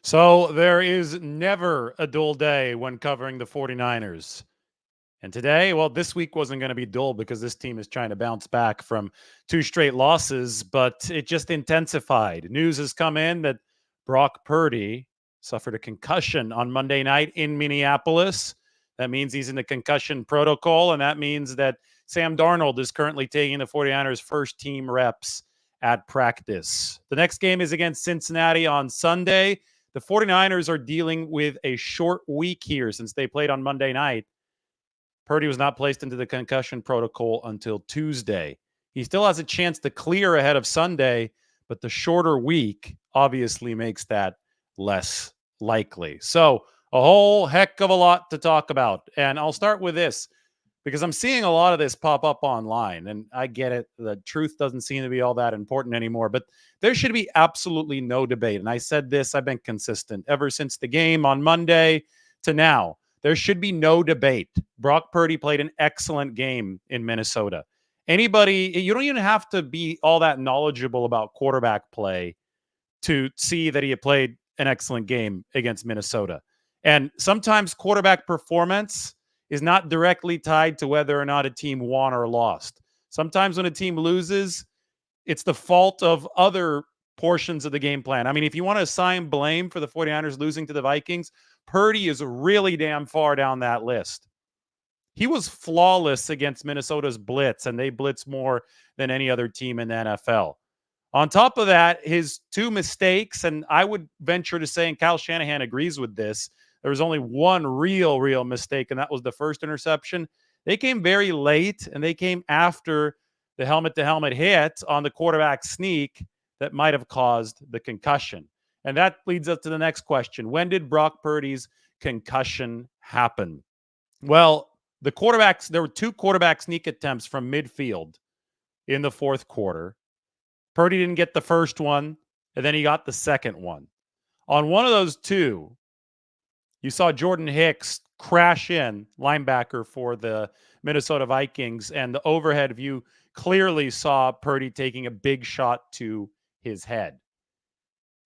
So there is never a dull day when covering the 49ers. And today, well, this week wasn't going to be dull because this team is trying to bounce back from two straight losses, but it just intensified. News has come in that Brock Purdy suffered a concussion on Monday night in Minneapolis. That means he's in the concussion protocol, and that means that Sam Darnold is currently taking the 49ers' first team reps at practice. The next game is against Cincinnati on Sunday. The 49ers are dealing with a short week here since they played on Monday night. Purdy was not placed into the concussion protocol until Tuesday. He still has a chance to clear ahead of Sunday, but the shorter week obviously makes that less likely. So, a whole heck of a lot to talk about. And I'll start with this because I'm seeing a lot of this pop up online, and I get it. The truth doesn't seem to be all that important anymore, but there should be absolutely no debate. And I said this, I've been consistent ever since the game on Monday to now. There should be no debate. Brock Purdy played an excellent game in Minnesota. Anybody, you don't even have to be all that knowledgeable about quarterback play to see that he had played an excellent game against Minnesota. And sometimes quarterback performance is not directly tied to whether or not a team won or lost. Sometimes when a team loses, it's the fault of other portions of the game plan. I mean, if you want to assign blame for the 49ers losing to the Vikings, Purdy is really damn far down that list. He was flawless against Minnesota's blitz, and they blitz more than any other team in the NFL. On top of that, his two mistakes, and I would venture to say, and Kyle Shanahan agrees with this, there was only one real mistake, and that was the first interception. They came very late, and they came after the helmet-to-helmet hit on the quarterback sneak that might have caused the concussion. And that leads us to the next question. When did Brock Purdy's concussion happen? Well, there were two quarterback sneak attempts from midfield in the fourth quarter. Purdy didn't get the first one, and then he got the second one. On one of those two, you saw Jordan Hicks crash in, linebacker for the Minnesota Vikings, and the overhead view clearly saw Purdy taking a big shot to his head.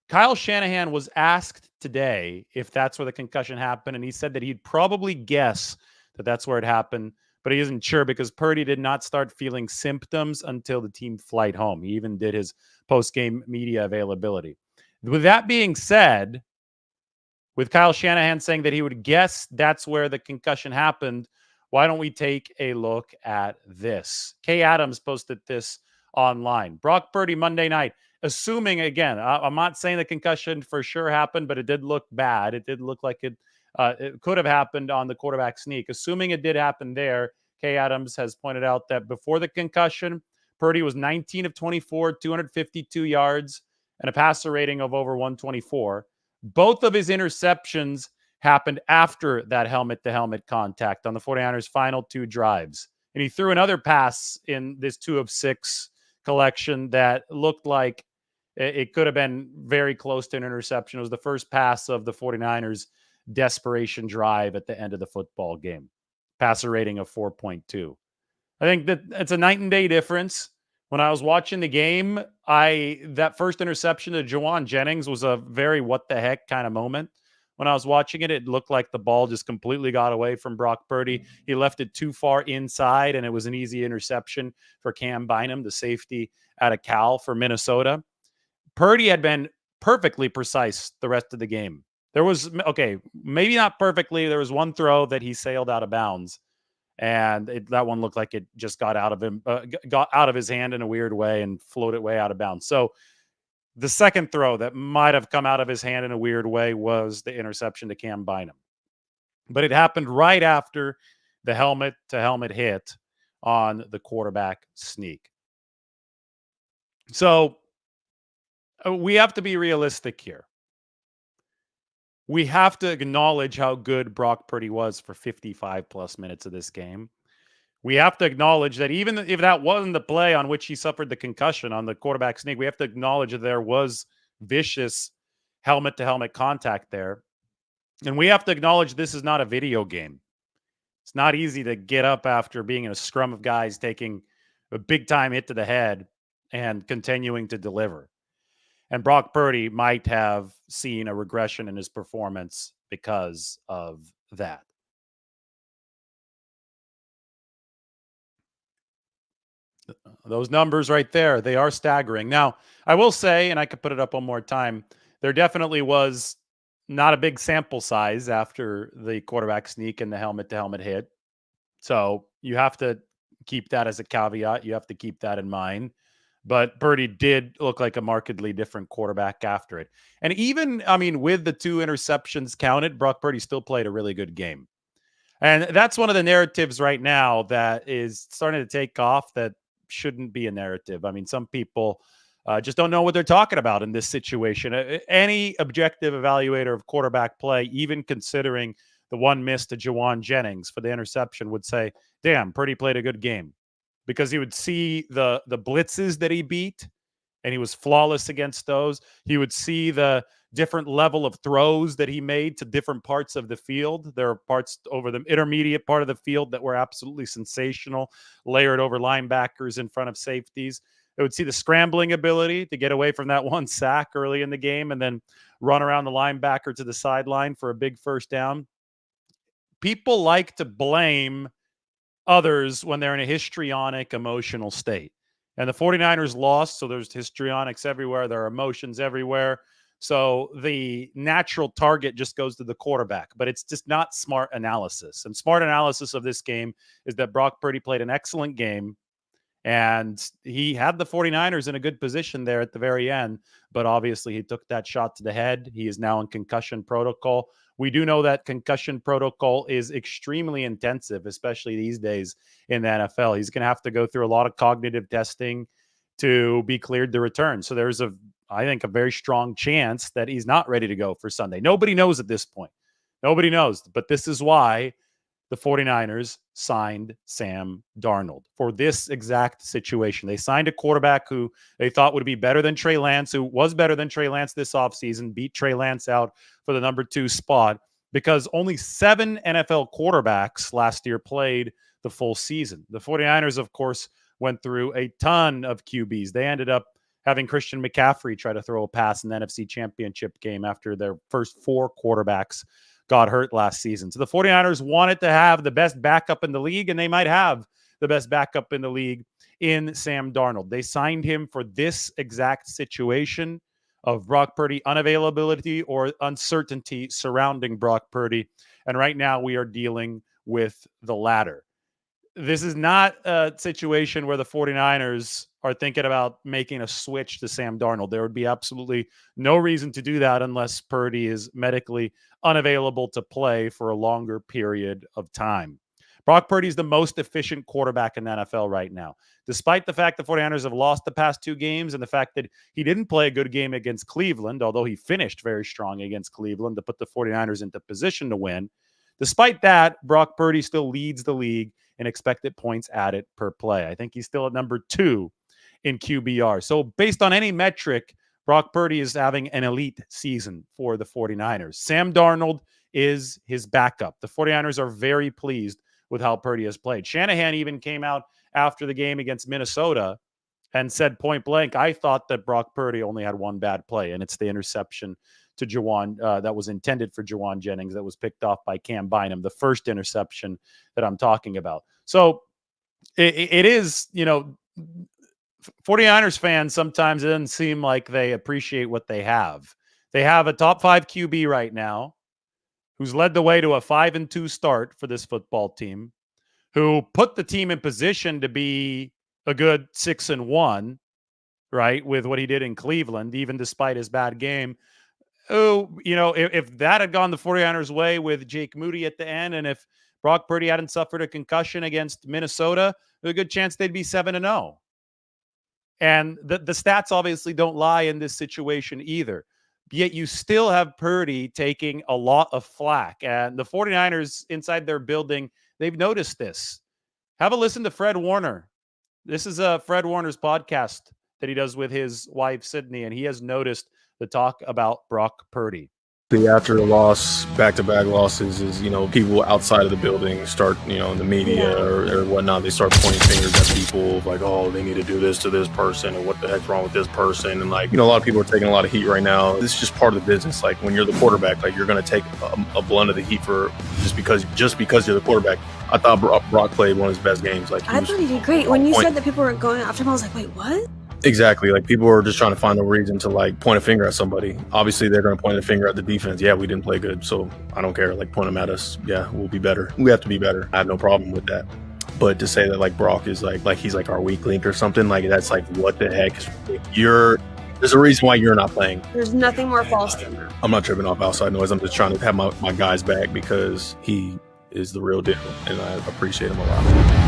Kyle Shanahan was asked today if that's where the concussion happened, and he said that he'd probably guess that that's where it happened, but he isn't sure because Purdy did not start feeling symptoms until the team flight home. He even did his post-game media availability. With that being said, with Kyle Shanahan saying that he would guess that's where the concussion happened, why don't we take a look at this? Kay Adams posted this online. Brock Purdy Monday night, assuming, again, I'm not saying the concussion for sure happened, but it did look bad. It did look like it could have happened on the quarterback sneak. Assuming it did happen there, Kay Adams has pointed out that before the concussion, Purdy was 19 of 24, 252 yards, and a passer rating of over 124. Both of his interceptions happened after that helmet-to-helmet contact on the 49ers' final two drives. And he threw another pass in this 2 of 6 collection that looked like it could have been very close to an interception. It was the first pass of the 49ers' desperation drive at the end of the football game. Passer rating of 4.2. I think that it's a night and day difference. When I was watching the game, that first interception to Jawan Jennings was a very what the heck kind of moment. When I was watching it, it looked like the ball just completely got away from Brock Purdy. He left it too far inside, and it was an easy interception for Cam Bynum, the safety out of Cal for Minnesota. Purdy had been perfectly precise the rest of the game. There was, maybe not perfectly. There was one throw that he sailed out of bounds. And that one looked like it just got out of his hand in a weird way and floated way out of bounds. So the second throw that might have come out of his hand in a weird way was the interception to Cam Bynum. But it happened right after the helmet-to-helmet hit on the quarterback sneak. So we have to be realistic here. We have to acknowledge how good Brock Purdy was for 55 plus minutes of this game. We have to acknowledge that even if that wasn't the play on which he suffered the concussion on the quarterback sneak, we have to acknowledge that there was vicious helmet-to-helmet contact there. And we have to acknowledge this is not a video game. It's not easy to get up after being in a scrum of guys taking a big-time hit to the head and continuing to deliver. And Brock Purdy might have seen a regression in his performance because of that. Those numbers right there, they are staggering. Now, I will say, and I could put it up one more time, there definitely was not a big sample size after the quarterback sneak and the helmet to helmet hit. So you have to keep that as a caveat. You have to keep that in mind. But Purdy did look like a markedly different quarterback after it. And even, I mean, with the 2 interceptions counted, Brock Purdy still played a really good game. And that's one of the narratives right now that is starting to take off that shouldn't be a narrative. I mean, some people just don't know what they're talking about in this situation. Any objective evaluator of quarterback play, even considering the one miss to Jawan Jennings for the interception, would say, damn, Purdy played a good game. Because he would see the blitzes that he beat, and he was flawless against those. He would see the different level of throws that he made to different parts of the field. There are parts over the intermediate part of the field that were absolutely sensational, layered over linebackers in front of safeties. They would see the scrambling ability to get away from that one sack early in the game and then run around the linebacker to the sideline for a big first down. People like to blame others when they're in a histrionic emotional state. And the 49ers lost, so there's histrionics everywhere. There are emotions everywhere. So the natural target just goes to the quarterback, but it's just not smart analysis. And smart analysis of this game is that Brock Purdy played an excellent game. And he had the 49ers in a good position there at the very end, but obviously he took that shot to the head. He is now in concussion protocol. We do know that concussion protocol is extremely intensive, especially these days in the NFL. He's going to have to go through a lot of cognitive testing to be cleared to return. So there's I think, a very strong chance that he's not ready to go for Sunday. Nobody knows at this point. Nobody knows, but this is why the 49ers signed Sam Darnold for this exact situation. They signed a quarterback who they thought would be better than Trey Lance, who was better than Trey Lance this offseason, beat Trey Lance out for the number 2 spot because only 7 NFL quarterbacks last year played the full season. The 49ers, of course, went through a ton of QBs. They ended up having Christian McCaffrey try to throw a pass in the NFC Championship game after their first 4 quarterbacks got hurt last season. So the 49ers wanted to have the best backup in the league, and they might have the best backup in the league in Sam Darnold. They signed him for this exact situation of Brock Purdy unavailability or uncertainty surrounding Brock Purdy. And right now we are dealing with the latter. This is not a situation where the 49ers are thinking about making a switch to Sam Darnold. There would be absolutely no reason to do that unless Purdy is medically unavailable to play for a longer period of time. Brock Purdy is the most efficient quarterback in the NFL right now. Despite the fact the 49ers have lost the past 2 games and the fact that he didn't play a good game against Cleveland, although he finished very strong against Cleveland to put the 49ers into position to win. Despite that, Brock Purdy still leads the league in expected points added per play. I think he's still at number 2 in QBR. So based on any metric, Brock Purdy is having an elite season for the 49ers. Sam Darnold is his backup. The 49ers are very pleased with how Purdy has played. Shanahan even came out after the game against Minnesota and said point blank, I thought that Brock Purdy only had one bad play, and it's the interception to Jawan that was intended for Jawan Jennings that was picked off by Cam Bynum, the first interception that I'm talking about. So it is, 49ers fans, sometimes it doesn't seem like they appreciate what they have. They have a top 5 QB right now who's led the way to a 5-2 start for this football team, who put the team in position to be a good 6-1, right, with what he did in Cleveland, even despite his bad game. Oh, if that had gone the 49ers' way with Jake Moody at the end, and if Brock Purdy hadn't suffered a concussion against Minnesota, there's a good chance they'd be 7-0. And the stats obviously don't lie in this situation either. Yet you still have Purdy taking a lot of flack. And the 49ers inside their building, they've noticed this. Have a listen to Fred Warner. This is Fred Warner's podcast that he does with his wife, Sydney, and he has noticed the talk about Brock Purdy. After a loss, back-to-back losses is, people outside of the building start, in the media Yeah. or whatnot, they start pointing fingers at people like, oh, they need to do this to this person, and what the heck's wrong with this person? And like, a lot of people are taking a lot of heat right now. This is just part of the business. Like when you're the quarterback, like you're going to take a blunt of the heat for just because you're the quarterback. I thought Brock played one of his best games. Like I thought he did great. When you said that people were going after him, I was like, wait, what? Exactly. Like people are just trying to find a reason to like point a finger at somebody. Obviously, they're going to point a finger at the defense. Yeah, we didn't play good, so I don't care. Like point them at us. Yeah, we'll be better. We have to be better. I have no problem with that. But to say that like Brock is like he's like our weak link or something, like that's like what the heck? There's a reason why you're not playing. There's nothing more false than that. I'm not tripping off outside noise. I'm just trying to have my guys back because he is the real deal, and I appreciate him a lot.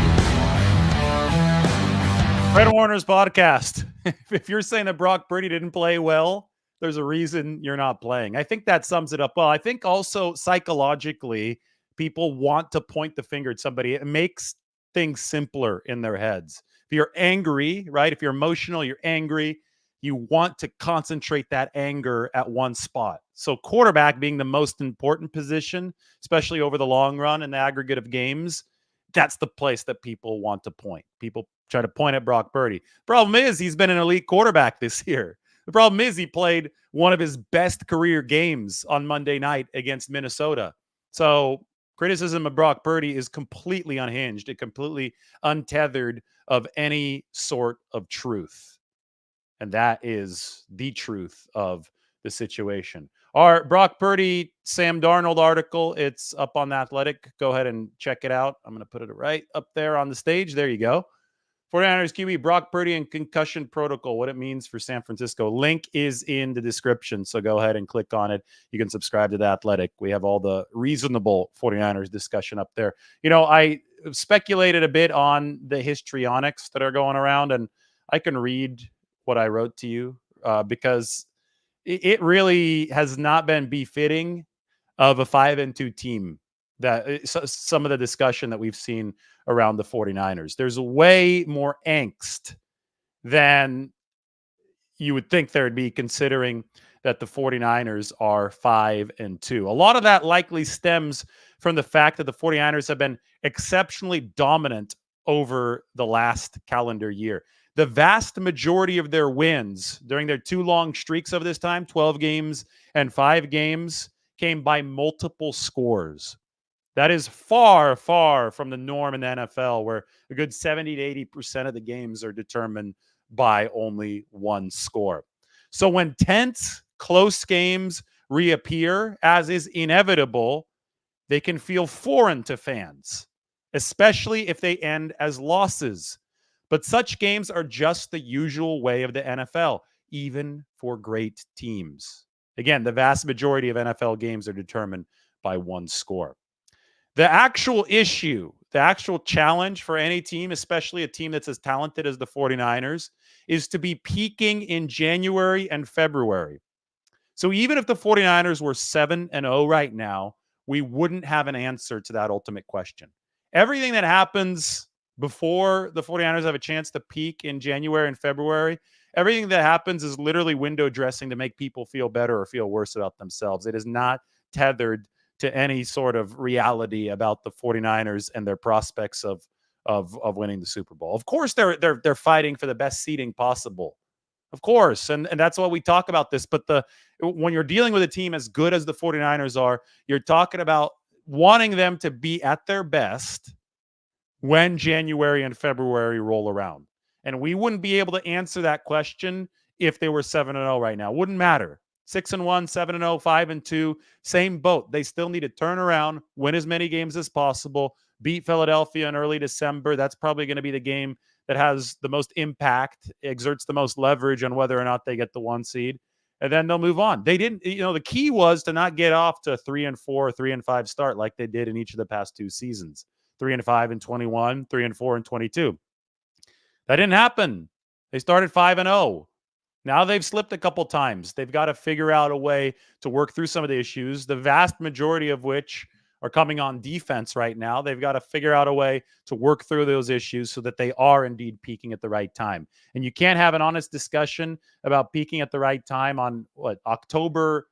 Fred Warner's podcast. If you're saying that Brock Purdy didn't play well, there's a reason you're not playing. I think that sums it up well. I think also psychologically, people want to point the finger at somebody. It makes things simpler in their heads. If you're angry, right? If you're emotional, you're angry, you want to concentrate that anger at one spot. So quarterback being the most important position, especially over the long run in the aggregate of games, that's the place that people want to point. People try to point at Brock Purdy. Problem is, he's been an elite quarterback this year. The problem is he played one of his best career games on Monday night against Minnesota. So criticism of Brock Purdy is completely unhinged and completely untethered of any sort of truth. And that is the truth of the situation. Our Brock Purdy, Sam Darnold article, it's up on The Athletic. Go ahead and check it out. I'm going to put it right up there on the stage. There you go. 49ers QB Brock Purdy and concussion protocol, what it means for San Francisco. Link is in the description, so go ahead and click on it. You can subscribe to The Athletic. We have all the reasonable 49ers discussion up there. I speculated a bit on the histrionics that are going around, and I can read what I wrote to you because it really has not been befitting of a 5-2 team. That some of the discussion that we've seen around the 49ers. There's way more angst than you would think there'd be, considering that the 49ers are 5-2. A lot of that likely stems from the fact that the 49ers have been exceptionally dominant over the last calendar year. The vast majority of their wins during their 2 long streaks of this time, 12 games and 5 games, came by multiple scores. That is far, far from the norm in the NFL, where a good 70 to 80% of the games are determined by only one score. So when tense, close games reappear, as is inevitable, they can feel foreign to fans, especially if they end as losses. But such games are just the usual way of the NFL, even for great teams. Again, the vast majority of NFL games are determined by one score. The actual issue, the actual challenge for any team, especially a team that's as talented as the 49ers, is to be peaking in January and February. So even if the 49ers were 7-0 right now, we wouldn't have an answer to that ultimate question. Everything that happens before the 49ers have a chance to peak in January and February, everything that happens is literally window dressing to make people feel better or feel worse about themselves. It is not tethered to any sort of reality about the 49ers and their prospects of winning the Super Bowl. Of course, they're fighting for the best seeding possible. Of course, and that's why we talk about this. But when you're dealing with a team as good as the 49ers are, you're talking about wanting them to be at their best when January and February roll around. And we wouldn't be able to answer that question if they were 7-0 right now. Wouldn't matter. 6-1, 7-0, 5-2, same boat. They still need to turn around, win as many games as possible, beat Philadelphia in early December. That's probably going to be the game that has the most impact, exerts the most leverage on whether or not they get the 1 seed. And then they'll move on. They didn't, the key was to not get off to 3-4, 3-5 start like they did in each of the past 2 seasons. 3-5 in 21, 3-4 in 22. That didn't happen. They started 5-0. Now they've slipped a couple times. They've got to figure out a way to work through some of the issues, the vast majority of which are coming on defense right now. They've got to figure out a way to work through those issues so that they are indeed peaking at the right time. And you can't have an honest discussion about peaking at the right time on October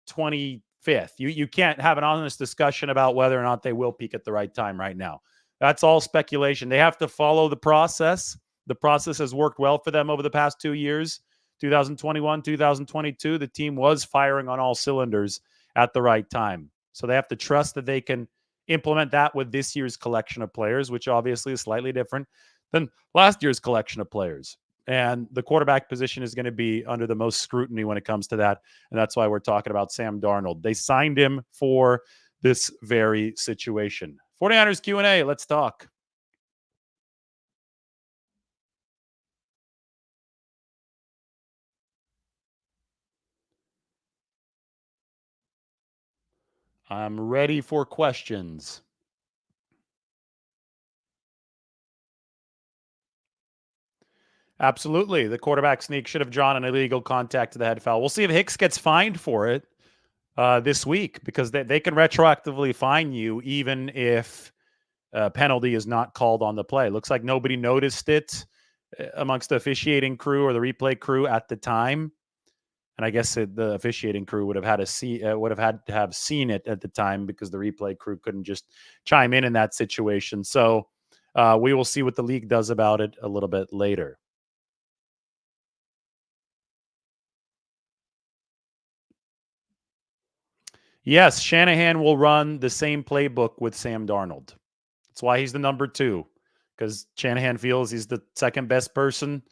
23rd fifth. You can't have an honest discussion about whether or not they will peak at the right time right now. That's all speculation. They have to follow the process. The process has worked well for them over the past 2 years. 2021, 2022, the team was firing on all cylinders at the right time. So they have to trust that they can implement that with this year's collection of players, which obviously is slightly different than last year's collection of players. And the quarterback position is going to be under the most scrutiny when it comes to that. And that's why we're talking about Sam Darnold. They signed him for this very situation. 49ers Q&A, let's talk. I'm ready for questions. Absolutely. The quarterback sneak should have drawn an illegal contact to the head foul. We'll see if Hicks gets fined for it this week, because they can retroactively fine you even if a penalty is not called on the play. Looks like nobody noticed it amongst the officiating crew or the replay crew at the time. And I guess the officiating crew would have had to have seen it at the time, because the replay crew couldn't just chime in that situation. So we will see what the league does about it a little bit later. Yes, Shanahan will run the same playbook with Sam Darnold. That's why he's the number 2, because Shanahan feels he's the second best person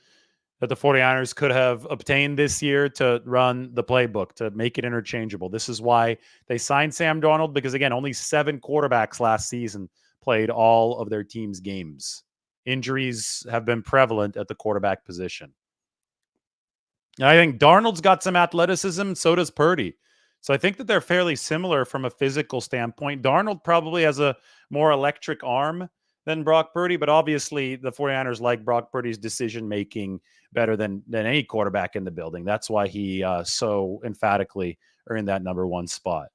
that the 49ers could have obtained this year to run the playbook, to make it interchangeable. This is why they signed Sam Darnold, because, again, only 7 quarterbacks last season played all of their team's games. Injuries have been prevalent at the quarterback position. I think Darnold's got some athleticism, so does Purdy. So I think that they're fairly similar from a physical standpoint. Darnold probably has a more electric arm than Brock Purdy, but obviously the 49ers like Brock Purdy's decision-making better than any quarterback in the building. That's why he so emphatically are in that number 1 spot.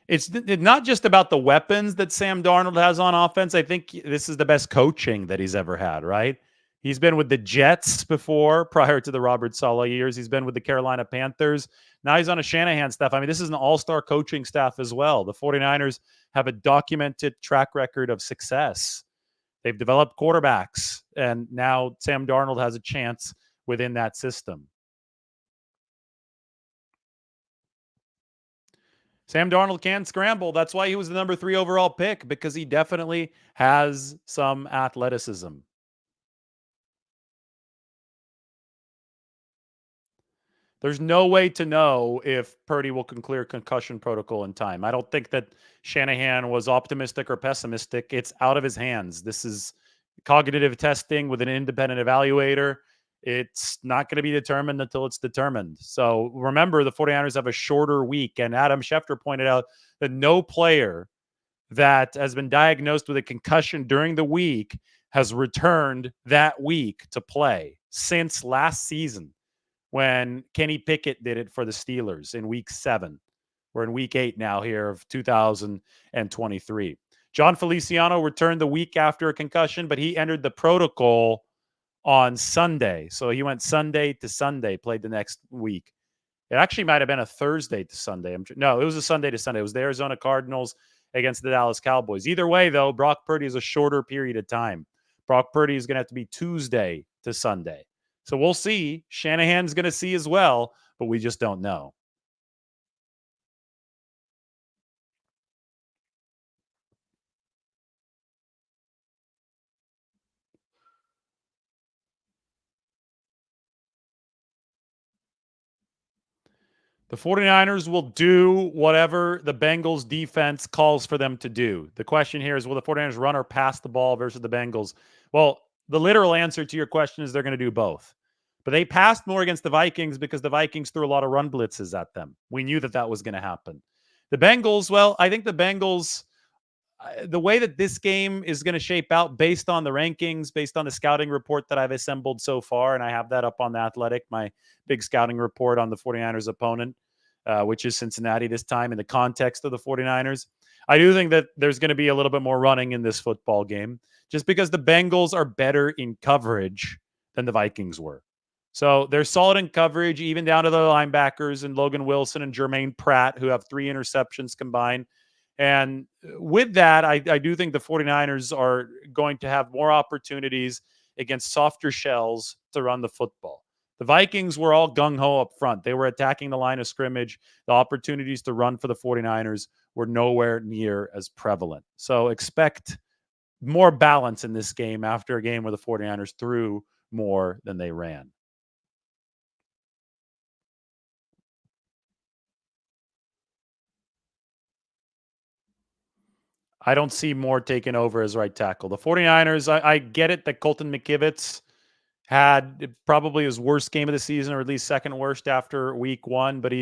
It's not just about the weapons that Sam Darnold has on offense. I think this is the best coaching that he's ever had, right? He's been with the Jets before, prior to the Robert Saleh years. He's been with the Carolina Panthers. Now he's on a Shanahan staff. I mean, this is an all-star coaching staff as well. The 49ers have a documented track record of success. They've developed quarterbacks, and now Sam Darnold has a chance within that system. Sam Darnold can scramble. That's why he was the number 3 overall pick, because he definitely has some athleticism. There's no way to know if Purdy will clear concussion protocol in time. I don't think that Shanahan was optimistic or pessimistic. It's out of his hands. This is cognitive testing with an independent evaluator. It's not going to be determined until it's determined. So remember, the 49ers have a shorter week. And Adam Schefter pointed out that no player that has been diagnosed with a concussion during the week has returned that week to play since last season, when Kenny Pickett did it for the Steelers in week 7. We're in week 8 now here of 2023. John Feliciano returned the week after a concussion, but he entered the protocol on Sunday. So he went Sunday to Sunday, played the next week. It actually might have been a Thursday to Sunday. No, it was a Sunday to Sunday. It was the Arizona Cardinals against the Dallas Cowboys. Either way, though, Brock Purdy is a shorter period of time. Brock Purdy is going to have to be Tuesday to Sunday. So we'll see. Shanahan's going to see as well, but we just don't know. The 49ers will do whatever the Bengals defense calls for them to do. The question here is, will the 49ers run or pass the ball versus the Bengals? Well, the literal answer to your question is they're going to do both. But they passed more against the Vikings because the Vikings threw a lot of run blitzes at them. We knew that was going to happen. The Bengals, well, I think the Bengals, the way that this game is going to shape out based on the rankings, based on the scouting report that I've assembled so far, and I have that up on The Athletic, my big scouting report on the 49ers opponent, which is Cincinnati this time in the context of the 49ers. I do think that there's going to be a little bit more running in this football game, just because the Bengals are better in coverage than the Vikings were. So they're solid in coverage, even down to the linebackers and Logan Wilson and Jermaine Pratt, who have 3 interceptions combined. And with that, I do think the 49ers are going to have more opportunities against softer shells to run the football. The Vikings were all gung-ho up front. They were attacking the line of scrimmage. The opportunities to run for the 49ers were nowhere near as prevalent. So expect more balance in this game after a game where the 49ers threw more than they ran. I don't see Moore taking over as right tackle. The 49ers, I get it that Colton McKivitz had probably his worst game of the season, or at least second worst after week 1. But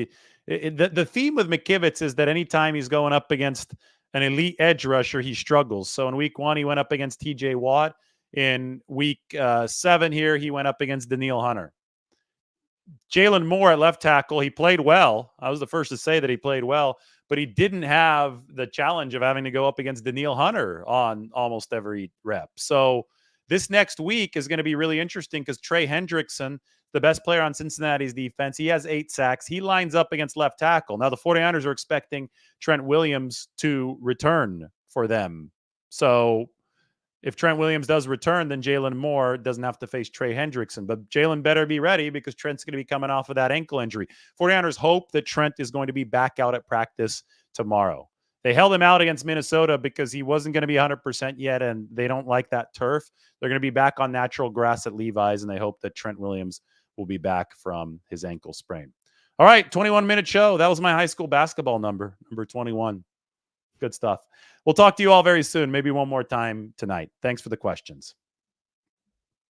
the theme with McKivitz is that anytime he's going up against an elite edge rusher, he struggles. So in week 1, he went up against TJ Watt. In week 7 here, he went up against Daniil Hunter. Jalen Moore at left tackle, he played well. I was the first to say that he played well, but he didn't have the challenge of having to go up against Daniil Hunter on almost every rep. So this next week is going to be really interesting because Trey Hendrickson, the best player on Cincinnati's defense, he has 8 sacks. He lines up against left tackle. Now, the 49ers are expecting Trent Williams to return for them. So if Trent Williams does return, then Jalen Moore doesn't have to face Trey Hendrickson. But Jalen better be ready because Trent's going to be coming off of that ankle injury. 49ers hope that Trent is going to be back out at practice tomorrow. They held him out against Minnesota because he wasn't going to be 100% yet, and they don't like that turf. They're going to be back on natural grass at Levi's, and they hope that Trent Williams will be back from his ankle sprain. All right, 21-minute show. That was my high school basketball number 21. Good stuff. We'll talk to you all very soon, maybe one more time tonight. Thanks for the questions.